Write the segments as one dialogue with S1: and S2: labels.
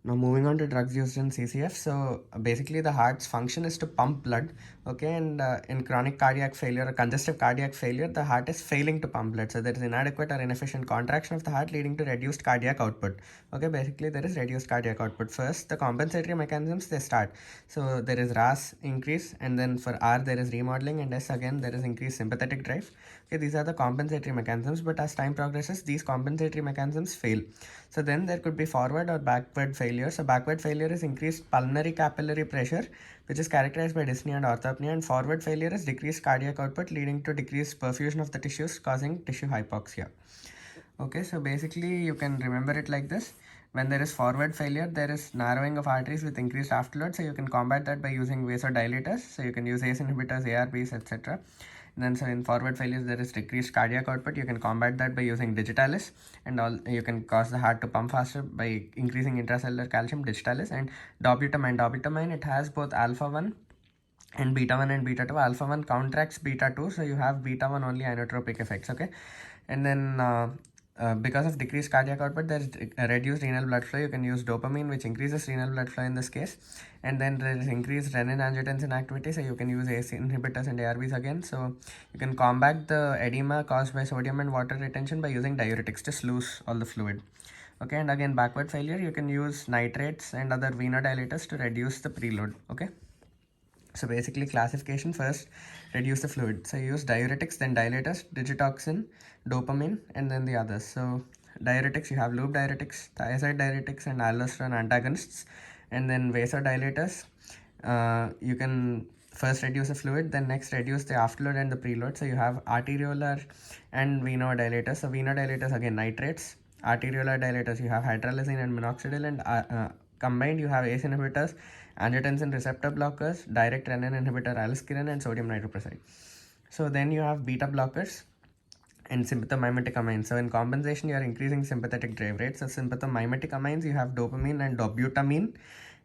S1: Now moving on to drugs used in CCF. So basically the heart's function is to pump blood, okay, and in chronic cardiac failure or congestive cardiac failure, the heart is failing to pump blood. So there is inadequate or inefficient contraction of the heart leading to reduced cardiac output. Okay, basically there is reduced cardiac output. First, the compensatory mechanisms they start. So there is RAS increase, and then for R there is remodeling, and S again there is increased sympathetic drive. Okay, these are the compensatory mechanisms, but as time progresses, these compensatory mechanisms fail. So then there could be forward or backward failure. So backward failure is increased pulmonary capillary pressure, which is characterized by dyspnea and orthopnea, and forward failure is decreased cardiac output leading to decreased perfusion of the tissues, causing tissue hypoxia. Okay, so basically you can remember it like this. When there is forward failure, there is narrowing of arteries with increased afterload. So you can combat that by using vasodilators. So you can use ACE inhibitors, ARBs, etc. Then so in forward failures, there is decreased cardiac output. You can combat that by using digitalis, and all you can cause the heart to pump faster by increasing intracellular calcium, digitalis, and dobutamine. Dobutamine, it has both alpha 1 and beta 1 and beta 2. Alpha 1 counteracts beta 2, so you have beta 1 only inotropic effects. Okay, and then because of decreased cardiac output, there is reduced renal blood flow. You can use dopamine, which increases renal blood flow in this case. And then there is increased renin-angiotensin activity, so you can use ACE inhibitors and ARBs again. So you can combat the edema caused by sodium and water retention by using diuretics to sluice all the fluid. Okay, and again backward failure, you can use nitrates and other venodilators to reduce the preload. Okay. So basically classification, first reduce the fluid. So you use diuretics, then dilators, digitoxin, dopamine, and then the others. So diuretics, you have loop diuretics, thiazide diuretics, and aldosterone antagonists. And then vasodilators, you can first reduce the fluid, then next reduce the afterload and the preload. So you have arteriolar and venodilators. So venodilators, again nitrates. Arteriolar dilators, you have hydralazine and minoxidil, and combined you have ACE inhibitors, angiotensin receptor blockers, direct renin inhibitor aliskiren, and sodium nitroprusside. So then you have beta blockers and sympathomimetic amines. So in compensation, you are increasing sympathetic drive rate. So sympathomimetic amines, you have dopamine and dobutamine,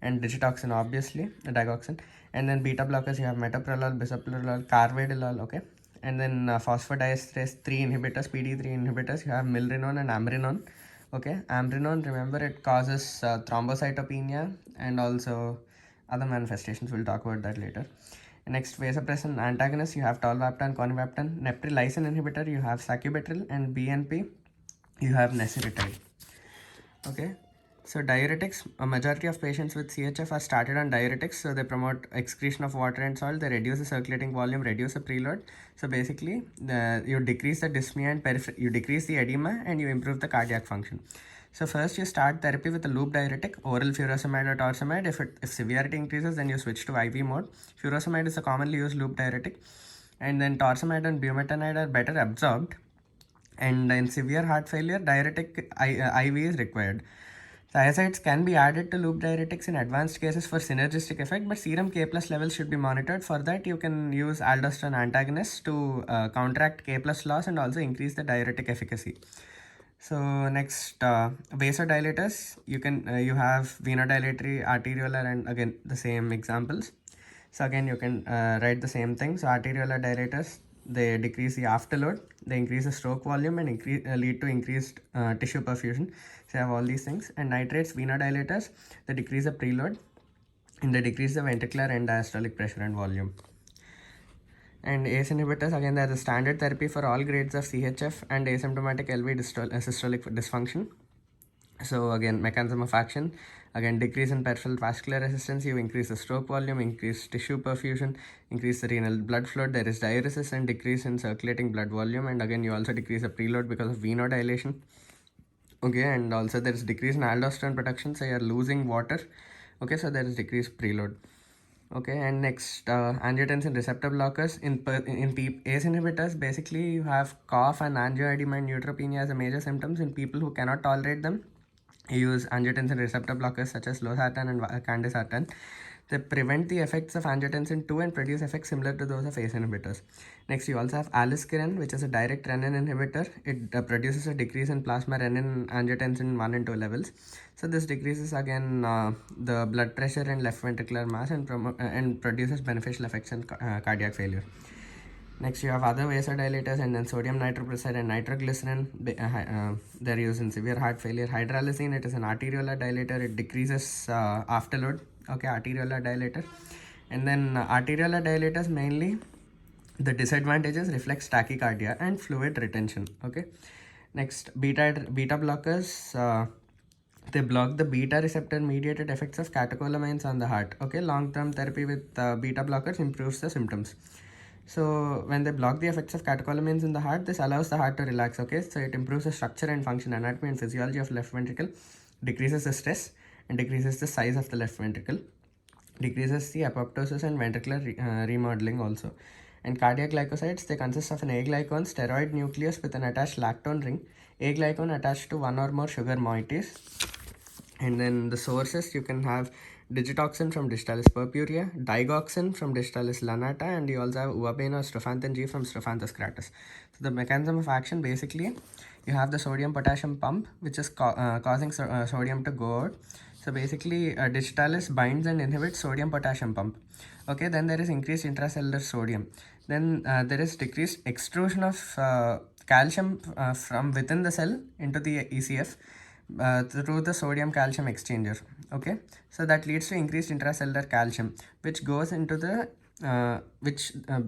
S1: and digitoxin, obviously, digoxin. And then beta blockers, you have metoprolol, bisoprolol, carvedilol, okay. And then phosphodiesterase 3 inhibitors, PD3 inhibitors, you have milrinone and amrinone. Okay, amrinone, remember it causes thrombocytopenia and also other manifestations. We'll talk about that later. Next, vasopressin antagonist, you have tolvaptan, conivaptan. Neprilysin inhibitor, you have sacubitril, and BNP, you have nesiritide. Okay, so diuretics, a majority of patients with CHF are started on diuretics. So they promote excretion of water and salt, they reduce the circulating volume, reduce the preload. So basically you decrease the dyspnea and you decrease the edema, and you improve the cardiac function. So first you start therapy with a loop diuretic, oral furosemide or torsemide. If severity increases, then you switch to IV mode. Furosemide is a commonly used loop diuretic, and then torsemide and bumetanide are better absorbed. And in severe heart failure, diuretic IV is required. Thiazides can be added to loop diuretics in advanced cases for synergistic effect, but serum K plus levels should be monitored. For that, you can use aldosterone antagonists to counteract K plus loss and also increase the diuretic efficacy. So next, vasodilators, you have venodilatory, arteriolar, and again the same examples. So again you can write the same thing. So arteriolar dilators, they decrease the afterload, they increase the stroke volume, and lead to increased tissue perfusion. So you have all these things. And nitrates, venodilators, they decrease the preload, and they decrease the ventricular and diastolic pressure and volume. And ACE inhibitors, again, they are the standard therapy for all grades of CHF and asymptomatic LV systolic dysfunction. So again, mechanism of action, again, decrease in peripheral vascular resistance, you increase the stroke volume, increase tissue perfusion, increase the renal blood flow, there is diuresis and decrease in circulating blood volume, and again you also decrease the preload because of venodilation. Okay, and also there is decrease in aldosterone production, so you are losing water. Okay, so there is decreased preload. Okay, and next, angiotensin receptor blockers. In ACE inhibitors, basically you have cough and angioedema and neutropenia as a major symptoms. In people who cannot tolerate them, you use angiotensin receptor blockers such as losartan and candesartan. They prevent the effects of angiotensin 2 and produce effects similar to those of ACE inhibitors. Next, you also have aliskiren, which is a direct renin inhibitor. It produces a decrease in plasma renin angiotensin 1 and 2 levels. So this decreases again the blood pressure and left ventricular mass, and produces beneficial effects in cardiac failure. Next, you have other vasodilators, and then sodium nitroprusside and nitroglycerin. They're used in severe heart failure. Hydralazine, it is an arteriolar dilator. It decreases afterload. Okay, arteriolar dilator. And then arteriolar dilators, mainly the disadvantages reflects tachycardia and fluid retention. Okay. Next, beta blockers. They block the beta receptor mediated effects of catecholamines on the heart. Okay, long-term therapy with beta blockers improves the symptoms. So when they block the effects of catecholamines in the heart, this allows the heart to relax. Okay, so it improves the structure and function, anatomy and physiology of left ventricle, decreases the stress and decreases the size of the left ventricle, decreases the apoptosis and ventricular remodeling also. And cardiac glycosides, they consist of an A-glycone steroid nucleus with an attached lactone ring, A-glycone attached to one or more sugar moieties. And then the sources, you can have digitoxin from Digitalis purpurea, digoxin from Digitalis lanata, and you also have uabane or strophanthin G from Strophanthus kratus. So the mechanism of action, basically, you have the sodium potassium pump, which is causing sodium to go out. So basically, Digitalis binds and inhibits sodium potassium pump. Okay, then there is increased intracellular sodium. Then there is decreased extrusion of calcium from within the cell into the ECF through the sodium calcium exchanger. Okay, so that leads to increased intracellular calcium, which goes into the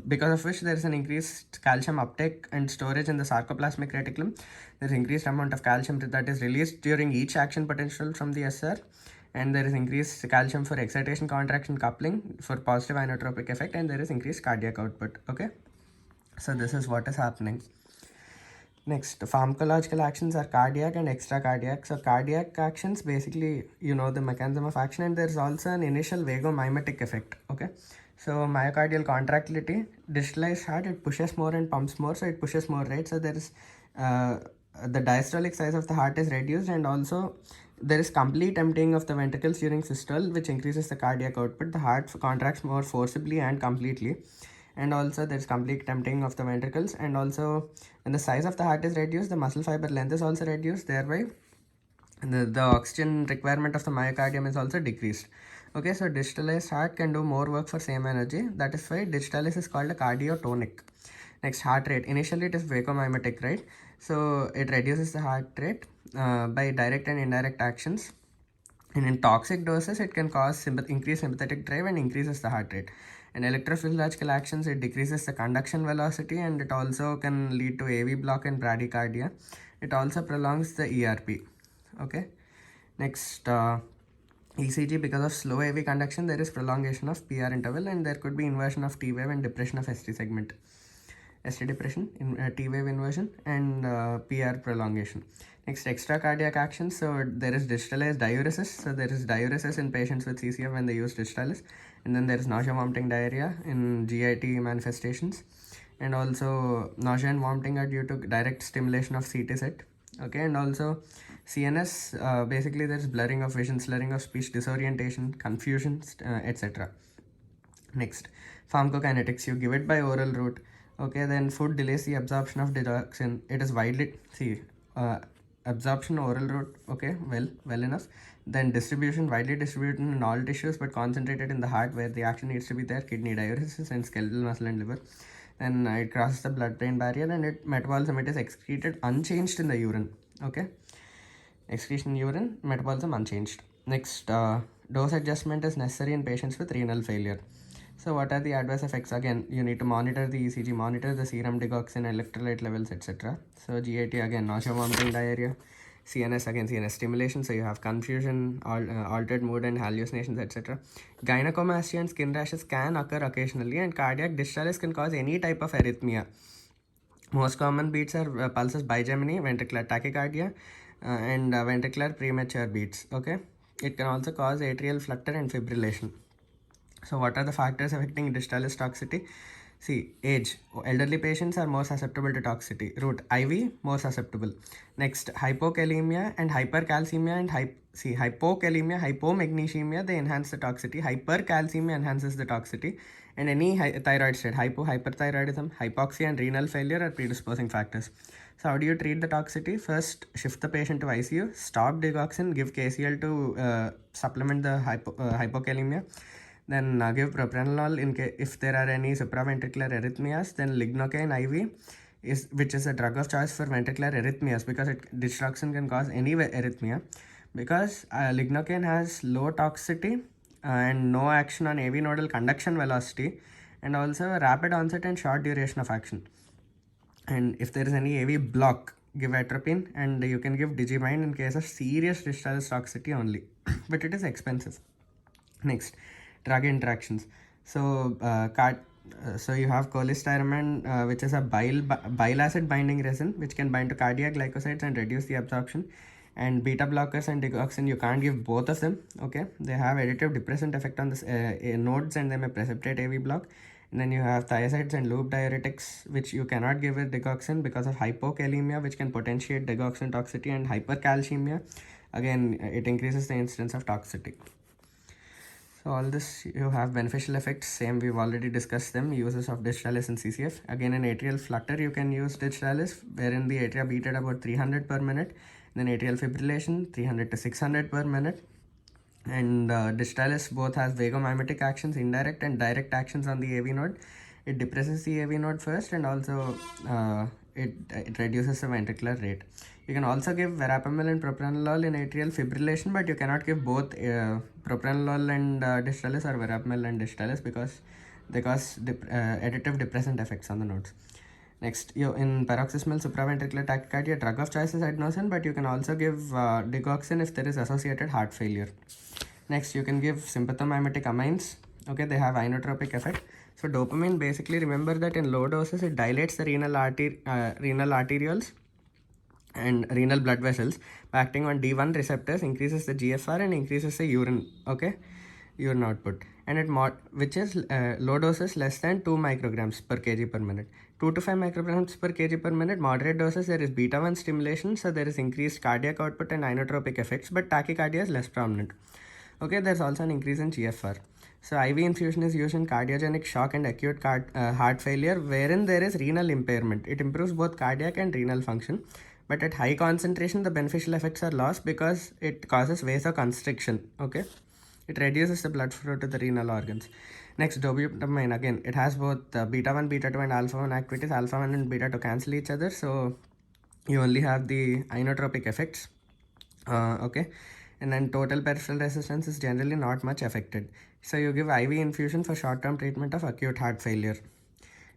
S1: because of which there is an increased calcium uptake and storage in the sarcoplasmic reticulum. There is increased amount of calcium that is released during each action potential from the SR, and there is increased calcium for excitation contraction coupling for positive inotropic effect, and there is increased cardiac output. Okay, so this is what is happening. Next, pharmacological actions are cardiac and extracardiac. So cardiac actions, basically, you know the mechanism of action, and there's also an initial vagomimetic effect. Okay, so myocardial contractility, distalized heart, it pushes more and pumps more, so it pushes more, right? So there is the diastolic size of the heart is reduced, and also there is complete emptying of the ventricles during systole, which increases the cardiac output. The heart contracts more forcibly and completely, and also there's complete emptying of the ventricles, and also when the size of the heart is reduced, the muscle fiber length is also reduced, thereby the oxygen requirement of the myocardium is also decreased. Okay, so digitalized heart can do more work for same energy. That is why digitalis is called a cardiotonic. Next, heart rate. Initially it is vagomimetic, right? So it reduces the heart rate by direct and indirect actions, and in toxic doses it can cause increased sympathetic drive and increases the heart rate. And electrophysiological actions, it decreases the conduction velocity, and it also can lead to AV block and bradycardia. It also prolongs the ERP. Okay, next, ECG, because of slow AV conduction there is prolongation of PR interval, and there could be inversion of T wave and depression of ST segment. ST depression, T wave inversion, and PR prolongation. Next, extracardiac action. So there is digitalized diuresis. So there is diuresis in patients with CCF when they use digitalis, and then there is nausea, vomiting, diarrhea in GIT manifestations, and also nausea and vomiting are due to direct stimulation of CT set. Okay, and also CNS, basically there is blurring of vision, slurring of speech, disorientation, confusion, etc. Next, pharmacokinetics. You give it by oral route. Okay, then food delays the absorption of digoxin. It is widely absorption oral route. Okay, well enough. Then distribution, widely distributed in all tissues but concentrated in the heart where the action needs to be there, kidney, diuresis, and skeletal muscle and liver. Then it crosses the blood-brain barrier, and it metabolism, it is excreted unchanged in the urine. Okay, excretion in urine, metabolism unchanged. Next, dose adjustment is necessary in patients with renal failure. So what are the adverse effects? Again, you need to monitor the ECG, monitor the serum digoxin, electrolyte levels, etc. So GIT, again, nausea, vomiting, diarrhea. CNS, again, CNS stimulation, so you have confusion, altered mood and hallucinations, etc. Gynecomastia and skin rashes can occur occasionally, and cardiac distress can cause any type of arrhythmia. Most common beats are pulses bigeminy, ventricular tachycardia, and ventricular premature beats. Okay, it can also cause atrial flutter and fibrillation. So what are the factors affecting distalis toxicity? See, age. Elderly patients are more susceptible to toxicity. Route, IV, more susceptible. Next, hypokalemia and hypercalcemia and hypokalemia, hypomagnesemia, they enhance the toxicity. Hypercalcemia enhances the toxicity. And any thyroid state, hyperthyroidism, hypoxia, and renal failure are predisposing factors. So how do you treat the toxicity? First, shift the patient to ICU, stop digoxin, give KCl to supplement the hypokalemia. Then give propranolol if there are any supraventricular arrhythmias. Then lignocaine IV which is a drug of choice for ventricular arrhythmias, because distraction can cause any arrhythmia, because lignocaine has low toxicity and no action on AV nodal conduction velocity, and also rapid onset and short duration of action. And if there is any AV block, give atropine, and you can give Digibind in case of serious discharge toxicity only, but it is expensive. Next, drug interactions. So you have cholestyramine, which is a bile acid binding resin, which can bind to cardiac glycosides and reduce the absorption. And beta blockers and digoxin, you can't give both of them. Okay, they have additive depressant effect on the nodes, and they may precipitate AV block. And then you have thiazides and loop diuretics, which you cannot give with digoxin because of hypokalemia, which can potentiate digoxin toxicity, and hypercalcemia. Again, it increases the incidence of toxicity. So all this, you have beneficial effects, same we've already discussed them. Uses of Digitalis and CCF. Again, in atrial flutter you can use Digitalis, wherein the atria beat at about 300 per minute. Then atrial fibrillation 300 to 600 per minute. And Digitalis both has vagomimetic actions, indirect and direct actions on the AV node. It depresses the AV node first, and also it reduces the ventricular rate. You can also give verapamil and propranolol in atrial fibrillation, but you cannot give both propranolol and Digitalis, or verapamil and Digitalis, because they cause additive depressant effects on the nodes. Next, in paroxysmal supraventricular tachycardia, drug of choice is adenosine, but you can also give digoxin if there is associated heart failure. Next, you can give sympathomimetic amines. Okay, they have inotropic effect. So dopamine, basically remember that in low doses it dilates the renal arterioles and renal blood vessels by acting on D1 receptors, increases the GFR and increases the urine output. And which is low doses less than 2 micrograms per kg per minute. 2 to 5 micrograms per kg per minute. Moderate doses, there is beta 1 stimulation, so there is increased cardiac output and inotropic effects, but tachycardia is less prominent. Okay, there's also an increase in GFR. So IV infusion is used in cardiogenic shock and acute heart failure, wherein there is renal impairment. It improves both cardiac and renal function, but at high concentration the beneficial effects are lost because it causes vasoconstriction. Okay, it reduces the blood flow to the renal organs. Next, dobutamine, again it has both beta 1, beta 2 and alpha 1 activities. Alpha 1 and beta 2 cancel each other, so you only have the inotropic effects. Okay, and then total peripheral resistance is generally not much affected. So you give IV infusion for short-term treatment of acute heart failure.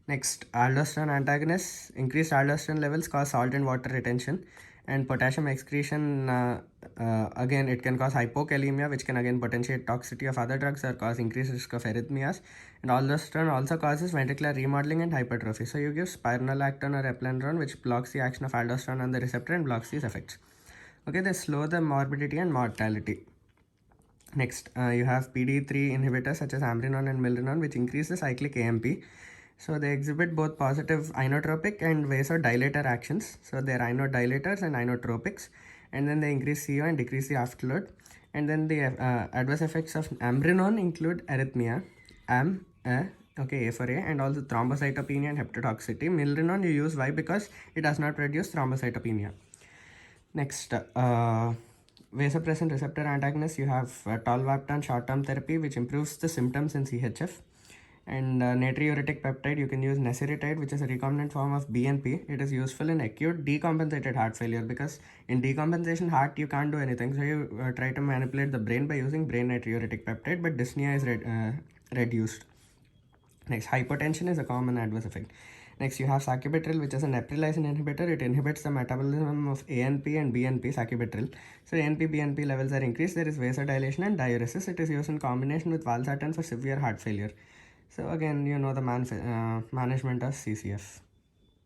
S1: Next, aldosterone antagonists. Increased aldosterone levels cause salt and water retention, and potassium excretion, again it can cause hypokalemia, which can again potentiate toxicity of other drugs or cause increased risk of arrhythmias. And aldosterone also causes ventricular remodeling and hypertrophy. So you give spironolactone or eplerenone, which blocks the action of aldosterone on the receptor and blocks these effects. Okay, they slow the morbidity and mortality. Next, you have PDE3 inhibitors such as ambrinon and milrinone, which increase the cyclic AMP. So they exhibit both positive inotropic and vasodilator actions. So they are inodilators and inotropics, and then they increase CO and decrease the afterload. And then the adverse effects of ambrinon include arrhythmia, A for A, and also thrombocytopenia and hepatotoxicity. Milrinone you use, why? Because it does not produce thrombocytopenia. Next, vasopressin receptor antagonists, you have tolvaptan short-term therapy, which improves the symptoms in CHF. And natriuretic peptide, you can use nesiritide, which is a recombinant form of BNP. It is useful in acute decompensated heart failure, because in decompensation heart you can't do anything, so you try to manipulate the brain by using brain natriuretic peptide, but dyspnea is reduced. Next, hypotension is a common adverse effect. Next, you have sacubitril, which is an neprilysin inhibitor. It inhibits the metabolism of ANP and BNP, sacubitril. So ANP, BNP levels are increased. There is vasodilation and diuresis. It is used in combination with valsartan for severe heart failure. So again, you know the management of CCF.